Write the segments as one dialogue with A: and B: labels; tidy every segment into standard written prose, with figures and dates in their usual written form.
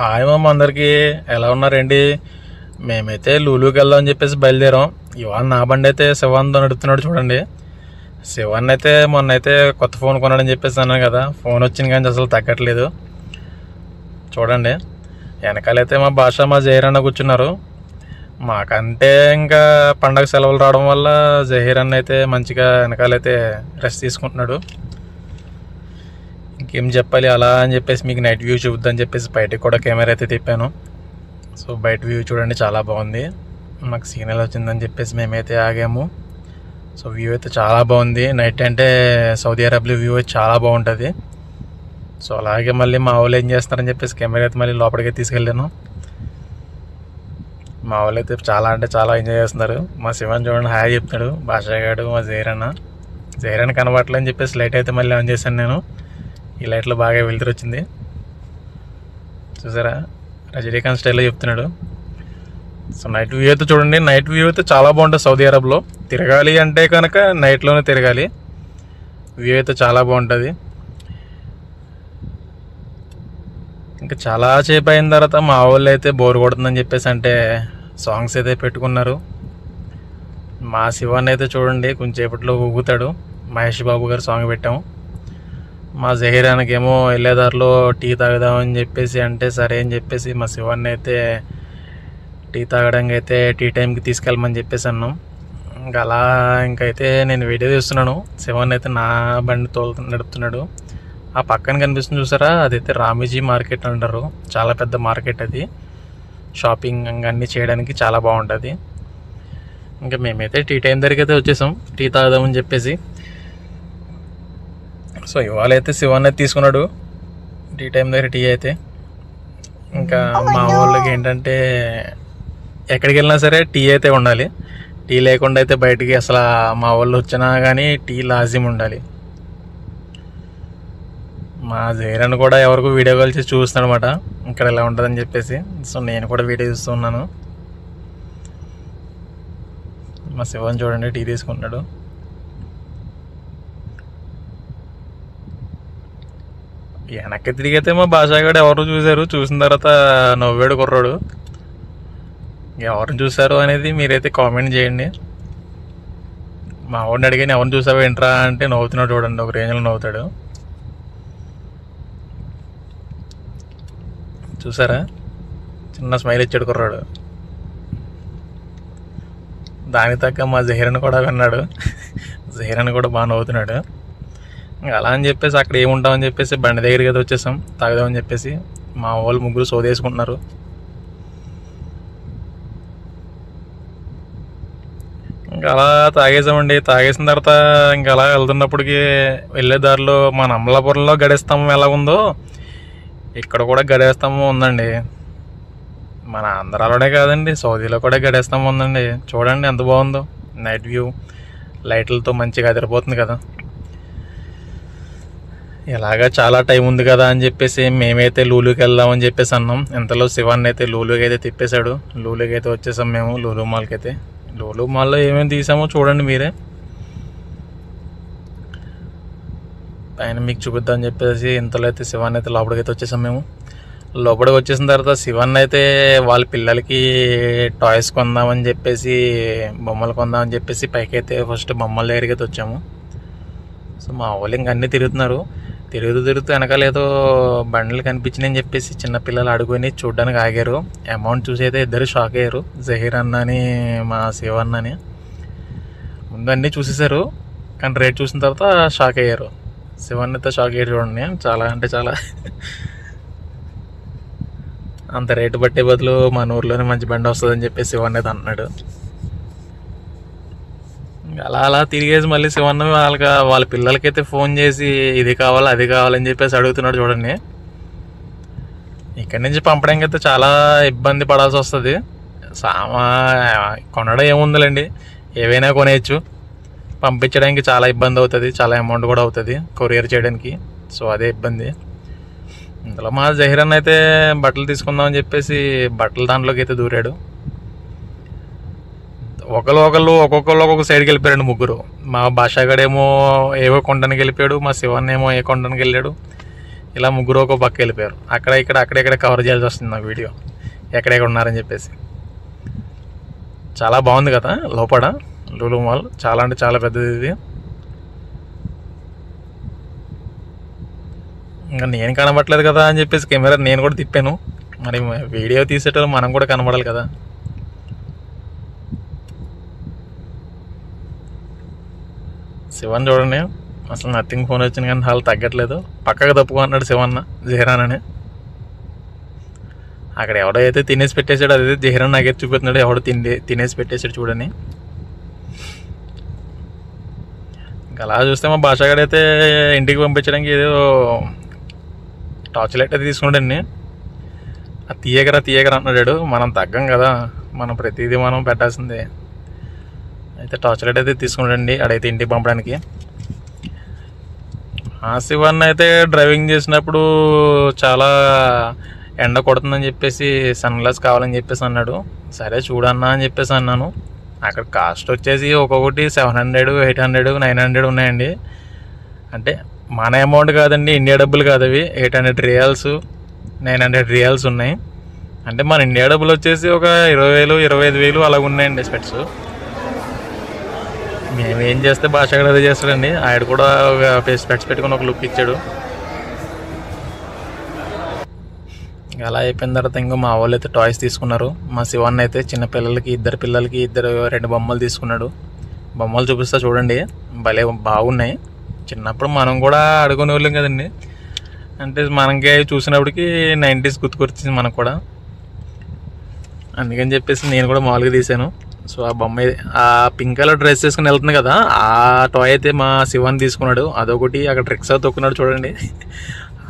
A: Hi మామ, అందరికీ ఎలా ఉన్నారండి? మేమైతే లూలుకి వెళ్దాం అని చెప్పేసి బయలుదేరాం. ఇవాళ నా బండి అయితే శివాన్తో నడుపుతున్నాడు చూడండి. శివాన్ అయితే మొన్న అయితే కొత్త ఫోన్ కొన్నాడని చెప్పేసి అన్నాను కదా, ఫోన్ వచ్చింది కానీ అసలు తగ్గట్లేదు. చూడండి, వెనకాలైతే మా భాష మా జహీరన్న కూర్చున్నారు. మాకంటే ఇంకా పండగ సెలవులు రావడం వల్ల జహీరన్న అయితే మంచిగా వెనకాలైతే రెస్ట్ తీసుకుంటున్నాడు. ఇంకేం చెప్పాలి అలా అని చెప్పేసి మీకు నైట్ వ్యూ చూద్దామని చెప్పేసి బయటకు కూడా కెమెరా అయితే తిప్పాను. సో బయట వ్యూ చూడండి, చాలా బాగుంది. మాకు సిగ్నల్ వచ్చిందని చెప్పేసి మేమైతే ఆగాము. సో వ్యూ అయితే చాలా బాగుంది. నైట్ అంటే సౌదీ అరేబియా వ్యూ అయితే చాలా బాగుంటుంది. సో అలాగే మళ్ళీ మా వాళ్ళు ఏం చేస్తారని చెప్పేసి కెమెరా అయితే మళ్ళీ లోపలికి తీసుకెళ్ళాను. మా వాళ్ళు అయితే చాలా అంటే చాలా ఎంజాయ్ చేస్తున్నారు. మా శివన్ చూడండి హాయ్ చెప్తాడు, భాషగాడు మా జహీరన్న కనబడట్లేదని చెప్పేసి లైట్ అయితే మళ్ళీ ఆన్ చేశాను నేను. ఈ లైట్లో బాగా వెళ్తురు వచ్చింది చూసారా, రజనీకాంత్ స్టైల్లో చెప్తున్నాడు. సో నైట్ వ్యూ అయితే చూడండి, నైట్ వ్యూ అయితే చాలా బాగుంటుంది. సౌదీ అరేబియాలో తిరగాలి అంటే కనుక నైట్లోనే తిరగాలి. వ్యూ అయితే చాలా బాగుంటుంది. ఇంకా చాలా సేపు అయిన తర్వాత మా వాళ్ళు అయితే బోర్ కొడుతుందని చెప్పేసి అంటే సాంగ్స్ అయితే పెట్టుకున్నారు. మా శివాన్ అయితే చూడండి కొంచెంసేపట్లో ఊగుతాడు. మహేష్ బాబు గారు సాంగ్ పెట్టాము. మా జహీరానికి ఏమో వెళ్ళేదారిలో టీ తాగుదామని చెప్పేసి అంటే సరే అని చెప్పేసి మా శివాన్ని అయితే టీ తాగడానికి అయితే టీ టైంకి తీసుకెళ్ళమని చెప్పేసి అన్నాం. ఇంకా అలా ఇంకైతే నేను వీడియో తీస్తున్నాను. శివాన్ని అయితే నా బండి నడుపుతున్నాడు. ఆ పక్కన కనిపిస్తుంది చూసారా, అదైతే రామీజీ మార్కెట్ అంటారు. చాలా పెద్ద మార్కెట్ అది. షాపింగ్ అన్నీ చేయడానికి చాలా బాగుంటుంది. ఇంకా మేమైతే టీ టైం దగ్గరికి అయితే వచ్చేసాం టీ తాగుదామని చెప్పేసి. సో ఇవాళ అయితే శివాన్ అయితే తీసుకున్నాడు టీ టైం దగ్గర టీ అయితే. ఇంకా మా వాళ్ళకి ఏంటంటే ఎక్కడికి వెళ్ళినా సరే టీ అయితే ఉండాలి. టీ లేకుండా అయితే బయటికి అసలు మా వాళ్ళు వచ్చినా కానీ టీ లాజిమ్ ఉండాలి. మా జహీరన్ కూడా ఎవరికో వీడియో కాల్ చేసి చూస్తాను అనమాట ఇక్కడ ఎలా ఉంటుందని చెప్పేసి. సో నేను కూడా వీడియో చూస్తూ ఉన్నాను. మా శివాన్ చూడండి టీ తీసుకుంటున్నాడు. వెనక్కి తిరిగితే మా భాషగాడు ఎవరు చూశారు, చూసిన తర్వాత నవ్వాడు కుర్రాడు. ఎవరిని చూసారు అనేది మీరైతే కామెంట్ చేయండి. మా వాడిని అడిగాను ఎవరిని చూసావు ఏంట్రా అంటే నవ్వుతున్నాడు చూడండి, ఒక రేంజ్లో నవ్వుతాడు చూసారా, చిన్న స్మైల్ ఇచ్చాడు కుర్రాడు. దానికి తగ్గ మా జహీరన్ కూడా విన్నాడు. జహీరన్ కూడా బాగా నవ్వుతున్నాడు. అలా అని చెప్పేసి అక్కడ ఏముంటామని చెప్పేసి బండి దగ్గరికి అయితే వచ్చేసాం తాగుదామని చెప్పేసి. మా వాళ్ళు ముగ్గురు సోదేసుకుంటున్నారు. ఇంకా అలా తాగేసామండి. తాగేసిన తర్వాత ఇంకా అలా వెళ్తున్నప్పటికీ వెళ్ళే దారిలో మన అమలాపురంలో గడేస్తాము ఎలా ఉందో ఇక్కడ కూడా గడేస్తాము ఉందండి. మన ఆంధ్రాలోనే కాదండి, సౌదీలో కూడా గడేస్తాము ఉందండి. చూడండి ఎంత బాగుందో నైట్ వ్యూ, లైట్లతో మంచిగా అదిరిపోతుంది కదా. ఎలాగా చాలా టైం ఉంది కదా అని చెప్పేసి మేమైతే లూలుకి వెళ్దామని చెప్పేసి అన్నాం. ఇంతలో శివాన్ని అయితే లూలుకి అయితే తిప్పేశాడు. లూలుకి అయితే వచ్చేసాం మేము లూలు మాల్కి అయితే. లూలు మాల్లో ఏమేమి తీసామో చూడండి మీరే. పైన మీకు చూపిద్దామని చెప్పేసి ఇంతలో అయితే శివాన్ని అయితే లోపలికి అయితే వచ్చేసాం మేము. లోపలికి వచ్చేసిన తర్వాత శివాన్ని అయితే వాళ్ళ పిల్లలకి టాయ్స్ కొందామని చెప్పేసి, బొమ్మలు కొందామని చెప్పేసి పైకి అయితే ఫస్ట్ బొమ్మల దగ్గరికి అయితే వచ్చాము. సో మా వాళ్ళు ఇంక అన్నీ తిరుగుతున్నారు. తిరుగుతూ వెనకాల ఏదో బండ్లు కనిపించినాయని చెప్పేసి చిన్నపిల్లలు అడుగుని చూడడానికి ఆగారు. అమౌంట్ చూసి అయితే ఇద్దరు షాక్ అయ్యారు, జహీర్ అన్న అని మా శివన్న అని. ముందు అన్నీ చూసేశారు కానీ రేట్ చూసిన తర్వాత షాక్ అయ్యారు. శివన్ అయితే షాక్ అయ్యారు చూడండి, చాలా అంటే చాలా. అంత రేటు పట్టే బదులు మన ఊర్లోనే మంచి బండి వస్తుందని చెప్పేసి శివన్ అయితే అన్నాడు. అలా అలా తిరిగేసి మళ్ళీ శివన్న వాళ్ళ పిల్లలకైతే ఫోన్ చేసి ఇది కావాలి అది కావాలని చెప్పేసి అడుగుతున్నాడు చూడండి. ఇక్కడి నుంచి పంపడానికి అయితే చాలా ఇబ్బంది పడాల్సి వస్తుంది. కొనడం ఏముందిలేండి, ఏవైనా కొనేయచ్చు. పంపించడానికి చాలా ఇబ్బంది అవుతుంది, చాలా అమౌంట్ కూడా అవుతుంది కొరియర్ చేయడానికి. సో అదే ఇబ్బంది. ఇందులో మా జహీరన్ అయితే బట్టలు తీసుకుందామని చెప్పేసి బట్టల దాంట్లోకి అయితే దూరాడు. ఒక్కొక్కళ్ళు ఒక్కొక్క సైడ్కి వెళ్ళిపోయాడు ముగ్గురు. మా భాషగాడేమో ఏవో కొండనికి వెళ్ళిపోయాడు, మా శివన్ ఏమో ఏ కొండనికి వెళ్ళాడు. ఇలా ముగ్గురు ఒక పక్క వెళ్ళిపోయారు. అక్కడెక్కడ కవర్ చేయాల్సి వస్తుంది నాకు వీడియో ఎక్కడెక్కడ ఉన్నారని చెప్పేసి. చాలా బాగుంది కదా లోపల లులు మాల్, చాలా అంటే చాలా పెద్దది ఇది. ఇంకా నేను కనబడట్లేదు కదా అని చెప్పేసి కెమెరా నేను కూడా తిప్పాను. మరి వీడియో తీసేటప్పుడు మనం కూడా కనబడాలి కదా. శివన్ చూడండి, అసలు నథింగ్ ఫోన్ వచ్చింది కానీ వాళ్ళు తగ్గట్లేదు. పక్కకు తప్పుకున్నాడు శివన్న జహీరాన్ అని. అక్కడ ఎవడో అయితే తినేసి పెట్టేశాడు, అదైతే జహీరాన్ నాకైతే చూపెడుతున్నాడు ఎవడో తినేసి పెట్టేశాడు చూడని. ఇంకా అలా చూస్తే మా భాషగాడైతే ఇంటికి పంపించడానికి ఏదో టార్చ్ లైట్ అయితే తీసుకున్నాడండి. ఆ తీయగరా అన్నాడు. మనం తగ్గం కదా, మనం ప్రతిదీ మనం పెట్టాల్సిందే. అయితే టార్చ్ లైట్ అయితే తీసుకున్నాడండి అడైతే ఇంటికి పంపడానికి. ఆ శివన్ అయితే డ్రైవింగ్ చేసినప్పుడు చాలా ఎండ కొడుతుందని చెప్పేసి సన్ గ్లాస్ కావాలని చెప్పేసి అన్నాడు. సరే చూడన్నా అని చెప్పేసి అన్నాను. అక్కడ కాస్ట్ వచ్చేసి ఒక్కొక్కటి 700, 800, 900 ఉన్నాయండి. అంటే మన అమౌంట్ కాదండి, ఇండియా డబ్బులు కాదు అవి. 800 రియాల్స్, 900 రియాల్స్ ఉన్నాయి. అంటే మన ఇండియా డబ్బులు వచ్చేసి ఒక 20,000, 25,000 అలాగ ఉన్నాయండి స్పెట్స్. మేమేం చేస్తే భాష కూడా అదే చేస్తాడండి. ఆయన కూడా ఒక స్పెట్స్ పెట్టుకుని ఒక లుక్ ఇచ్చాడు. అలా అయిపోయిన తర్వాత ఇంకా మా వాళ్ళు అయితే టాయ్స్ తీసుకున్నారు. మా శివన్ అయితే చిన్న పిల్లలకి, ఇద్దరు 2 బొమ్మలు తీసుకున్నాడు. బొమ్మలు చూపిస్తా చూడండి, భలే బాగున్నాయి. చిన్నప్పుడు మనం కూడా ఆడుకునే వాళ్ళం కదండి. అంటే మనకి చూసినప్పటికి 90s గుర్తుకొచ్చింది మనకు కూడా. అందుకని చెప్పేసి నేను కూడా మామూలుగా తీశాను. సో ఆ బొమ్మ, ఆ పింక్ కలర్ డ్రెస్ వేసుకుని వెళ్తుంది కదా, ఆ టాయ్ అయితే మా శివన్ తీసుకున్నాడు. అదొకటి అక్కడ రిక్షా తొక్కున్నాడు చూడండి,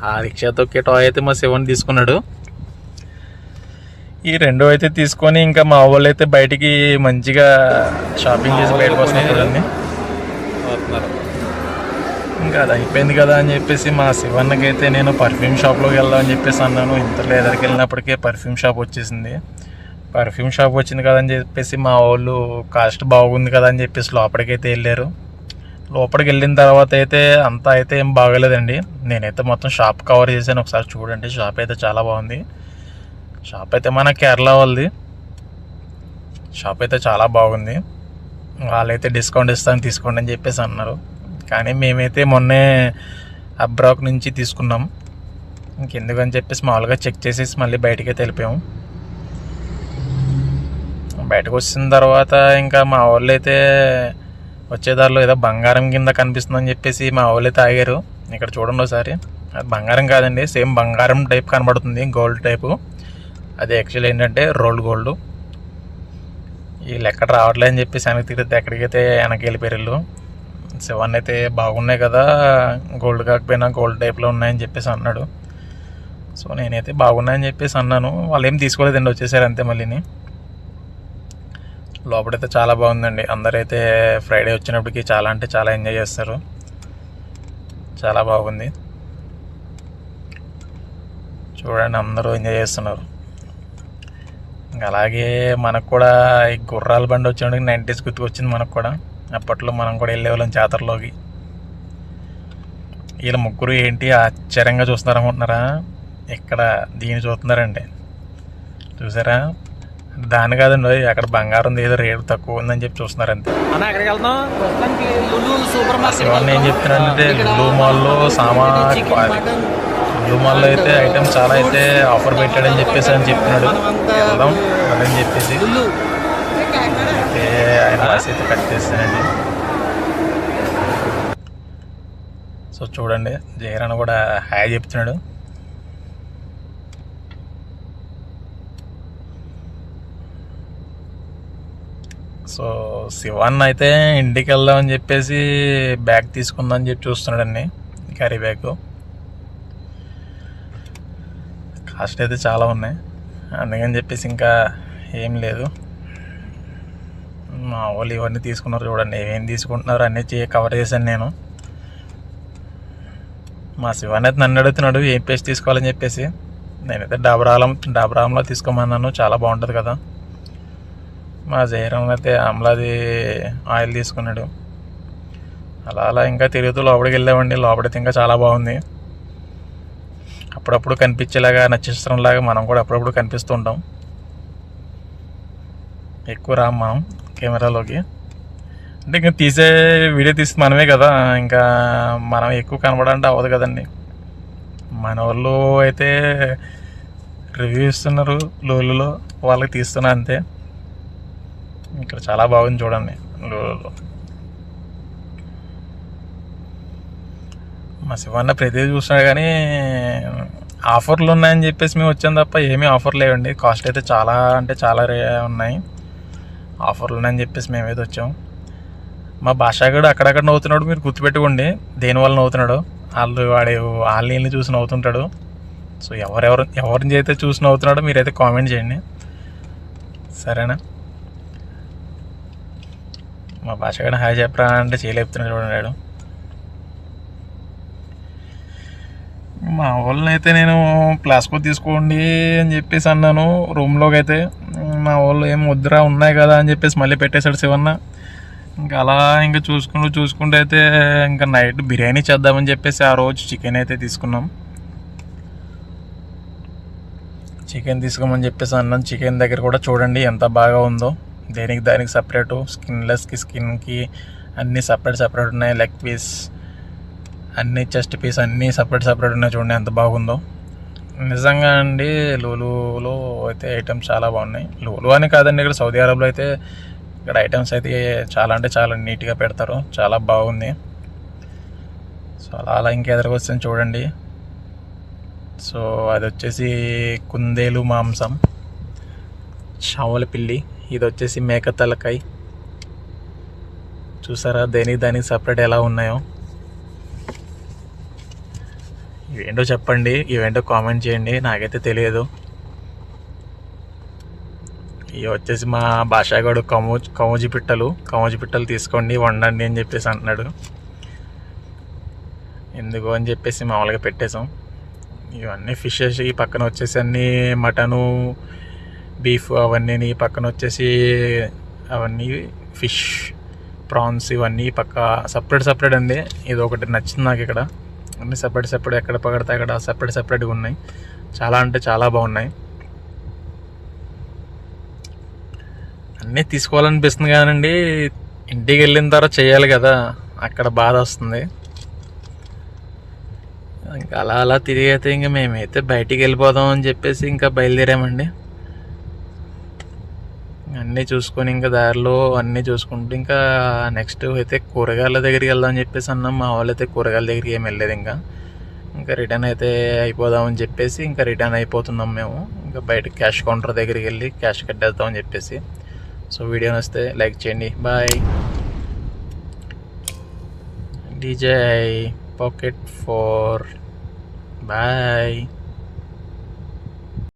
A: ఆ రిక్షా తొక్కే టాయ్ అయితే మా శివన్ తీసుకున్నాడు. ఈ 2 అయితే తీసుకొని ఇంకా మా వాళ్ళు అయితే బయటికి మంచిగా షాపింగ్ చేసి బయటకు వస్తున్నాయి చూడండి. ఇంకా అది అయిపోయింది కదా అని చెప్పేసి మా శివన్నకి అయితే నేను పర్ఫ్యూమ్ షాప్లోకి వెళ్దామని చెప్పేసి అన్నాను. ఇంతలో ఎదరికి వెళ్ళినప్పటికే పర్ఫ్యూమ్ షాప్ వచ్చేసింది. పర్ఫ్యూమ్ షాప్ వచ్చింది కదా అని చెప్పేసి మా వాళ్ళు కాస్ట్ బాగుంది కదా అని చెప్పేసి లోపలికైతే వెళ్ళారు. లోపలికి వెళ్ళిన తర్వాత అయితే అంతా అయితే ఏం బాగలేదండి. నేనైతే మొత్తం షాప్ కవర్ చేశాను, ఒకసారి చూడండి. షాప్ అయితే చాలా బాగుంది. షాప్ అయితే మన కేరళ వాళ్ళది. షాప్ అయితే చాలా బాగుంది. వాళ్ళైతే డిస్కౌంట్ ఇస్తాను తీసుకోండి అని చెప్పేసి అన్నారు. కానీ మేమైతే మొన్నే అబ్రాక్ నుంచి తీసుకున్నాం. ఇంకెందుకని చెప్పేసి మామూలుగా చెక్ చేసేసి మళ్ళీ బయటకైతే వెళ్ళిపోయాము. బయటకు వచ్చిన తర్వాత ఇంకా మా వాళ్ళు అయితే వచ్చేదారిలో ఏదో బంగారం కింద కనిపిస్తుందని చెప్పేసి మా వాళ్ళు అయితే ఆగారు. ఇక్కడ చూడండి ఒకసారి, అది బంగారం కాదండి, సేమ్ బంగారం టైప్ కనబడుతుంది, గోల్డ్ టైపు. అది యాక్చువల్ ఏంటంటే రోల్డ్ గోల్డ్. వీళ్ళు ఎక్కడ రావట్లేదు అని చెప్పేసి వెనక్కి తిరిగితే ఎక్కడికైతే వెనక్కి వెళ్ళిపోయారు. శివన్ అయితే బాగున్నాయి కదా, గోల్డ్ కాకపోయినా గోల్డ్ టైప్లో ఉన్నాయని చెప్పేసి అన్నాడు. సో నేనైతే బాగున్నాయని చెప్పేసి అన్నాను. వాళ్ళు ఏం తీసుకోలేదండి, వచ్చేసారు అంతే. మళ్ళీని లోపలైతే చాలా బాగుందండి. అందరైతే ఫ్రైడే వచ్చినప్పటికీ చాలా అంటే చాలా ఎంజాయ్ చేస్తారు. చాలా బాగుంది చూడండి, అందరూ ఎంజాయ్ చేస్తున్నారు. అలాగే మనకు కూడా ఈ గుర్రాల బండి వచ్చినప్పటికి 90s గుర్తుకొచ్చింది మనకు కూడా. అప్పట్లో మనం కూడా వెళ్ళేవాళ్ళం జాతరలోకి. వీళ్ళ ముగ్గురు ఏంటి ఆశ్చర్యంగా చూస్తున్నారు అనుకుంటున్నారా? ఇక్కడ దీన్ని చూస్తున్నారండి, చూసారా? దాని కాదండి, అక్కడ బంగారం ఏదో రేటు తక్కువ ఉందని చెప్పి చూస్తున్నారు అంతే. శివన్ ఏం చెప్తున్నానంటే లులు మాల్లో లులు మాల్లో అయితే ఐటమ్స్ చాలా అయితే ఆఫర్ పెట్టాడని చెప్పేసి అని చెప్తున్నాడు. వెళ్దాం అని చెప్పేసి అయితే ఆయన రాసి అయితే కట్ చేస్తానండి. సో చూడండి, జయరాన్ కూడా హాయ్ చెప్తున్నాడు. సో శివన్ అయితే ఇంటికి వెళ్దామని చెప్పేసి బ్యాగ్ తీసుకుందామని చెప్పి చూస్తున్నాడండి, క్యారీ బ్యాగ్. కాస్ట్ అయితే చాలా ఉన్నాయి, అందుకని చెప్పేసి ఇంకా ఏం లేదు. మా వాళ్ళు ఇవన్నీ తీసుకున్నారు చూడండి, ఏమేమి తీసుకుంటున్నారు అన్నీ కవర్ చేశాను నేను. మా శివన్ అయితే నన్ను అడుగుతున్నాడు ఏం పేస్ట్ తీసుకోవాలని చెప్పేసి. నేనైతే డాబరాంలో తీసుకోమన్నాను, చాలా బాగుంటుంది కదా. మా జయరామ్ అయితే ఆమ్లాది ఆయిల్ తీసుకున్నాడు. అలా ఇంకా తిరుగుతూ లోపలికి వెళ్ళామండి. లోపలికి ఇంకా చాలా బాగుంది. అప్పుడప్పుడు కనిపించేలాగా నక్షత్రంలాగా మనం కూడా అప్పుడప్పుడు కనిపిస్తూ ఉంటాం. ఎక్కువ రాం మనం కెమెరాలోకి, అంటే ఇంకా వీడియో తీసి మనమే కదా, ఇంకా మనం ఎక్కువ కనబడాలంటే అవ్వదు కదండి. మన వాళ్ళు అయితే రివ్యూ ఇస్తున్నారు లోలులో, వాళ్ళకి తీస్తున్నా అంతే. ఇక్కడ చాలా బాగుంది చూడండి లోలులో. మా శివన్న ప్రతిదీ చూస్తున్నాడు, కానీ ఆఫర్లు ఉన్నాయని చెప్పేసి మేము వచ్చాం తప్ప ఏమీ ఆఫర్ లేవండి. కాస్ట్ అయితే చాలా అంటే చాలా ఉన్నాయి. ఆఫర్లు ఉన్నాయని చెప్పేసి మేమైతే వచ్చాం. మా భాషాగాడు అక్కడక్కడ నవ్వుతున్నాడు, మీరు గుర్తుపెట్టుకోండి దేనివల్ల నవ్వుతున్నాడు. వాళ్ళని చూసి నవ్వుతుంటాడు. సో ఎవరిని అయితే చూసి నవ్వుతున్నాడో మీరైతే కామెంట్ చేయండి, సరేనా. మా భాషగాడు హాయ్ చెప్పరా అంటే చేయలేపుతున్నాడు చూడండి. మా వాళ్ళని అయితే నేను ప్లాస్కో తీసుకోండి అని చెప్పేసి అన్నాను రూమ్లోకి అయితే. మా వాళ్ళు ఏం వద్దురా ఉన్నాయి కదా అని చెప్పేసి మళ్ళీ పెట్టేశాడు శివన్న. ఇంకా అలా ఇంకా చూసుకుంటూ అయితే ఇంకా నైట్ బిర్యానీ చేద్దామని చెప్పేసి ఆ రోజు చికెన్ అయితే తీసుకున్నాం. చికెన్ తీసుకోమని చెప్పేసి అన్నాం. చికెన్ దగ్గర కూడా చూడండి ఎంత బాగా ఉందో, దానికి సపరేటు, స్కిన్లెస్కి స్కిన్కి అన్నీ సపరేట్ ఉన్నాయి. లెగ్ పీస్ అన్నీ, చెస్ట్ పీస్ అన్నీ సపరేట్ ఉన్నాయి. చూడండి ఎంత బాగుందో నిజంగా అండి. లూలులో అయితే ఐటమ్స్ చాలా బాగున్నాయి. లూలు అని కాదండి, ఇక్కడ సౌదీ అరబ్లో అయితే ఇక్కడ ఐటమ్స్ అయితే చాలా అంటే చాలా నీట్గా పెడతారు, చాలా బాగుంది. సో అలా ఇంకెదరికి వస్తుంది చూడండి. సో అది వచ్చేసి కుందేలు మాంసం, చావల పిల్లి, ఇది వచ్చేసి మేక తలకాయ. చూసారా దానికి సపరేట్ ఎలా ఉన్నాయో. ఇవేంటో చెప్పండి, ఇవేంటో కామెంట్ చేయండి, నాకైతే తెలియదు. ఇవి వచ్చేసి మా భాషాగాడు కమోజి పిట్టలు తీసుకోండి వండండి అని చెప్పేసి అంటున్నాడు. ఎందుకు అని చెప్పేసి మామూలుగా పెట్టేసాం. ఇవన్నీ ఫిషెస్, ఈ పక్కన వచ్చేసి అన్నీ మటను, బీఫ్ అవన్నీ, ఈ పక్కన వచ్చేసి అవన్నీ ఫిష్, ప్రాన్స్, ఇవన్నీ పక్క సపరేట్ అండి. ఇది ఒకటి నచ్చింది నాకు. ఇక్కడ అన్నీ సపరేట్ ఎక్కడ పడితే అక్కడ సపరేట్గా ఉన్నాయి. చాలా అంటే చాలా బాగున్నాయి. అన్నీ తీసుకోవాలనిపిస్తుంది కానండి, ఇంటికి వెళ్ళిన తర్వాత చేయాలి కదా, అక్కడ బాధ వస్తుంది. ఇంకా అలా తిరిగి అయితే ఇంకా మేమైతే బయటికి వెళ్ళిపోదాం అని చెప్పేసి ఇంకా బయలుదేరామండి. అన్నీ చూసుకొని ఇంకా దారిలో అన్నీ చూసుకుంటూ ఇంకా నెక్స్ట్ అయితే కూరగాయల దగ్గరికి వెళ్దాం అని చెప్పేసి అన్నాం. మా వాళ్ళు అయితే కూరగాయల దగ్గరికి ఏం వెళ్ళలేదు. ఇంకా రిటర్న్ అయితే అయిపోదామని చెప్పేసి ఇంకా రిటర్న్ అయిపోతున్నాం మేము. ఇంకా బయట క్యాష్ కౌంటర్ దగ్గరికి వెళ్ళి క్యాష్ కట్టేద్దామని చెప్పేసి. సో వీడియో నచ్చితే లైక్ చేయండి. బాయ్. DJ Pocket 4. Bye.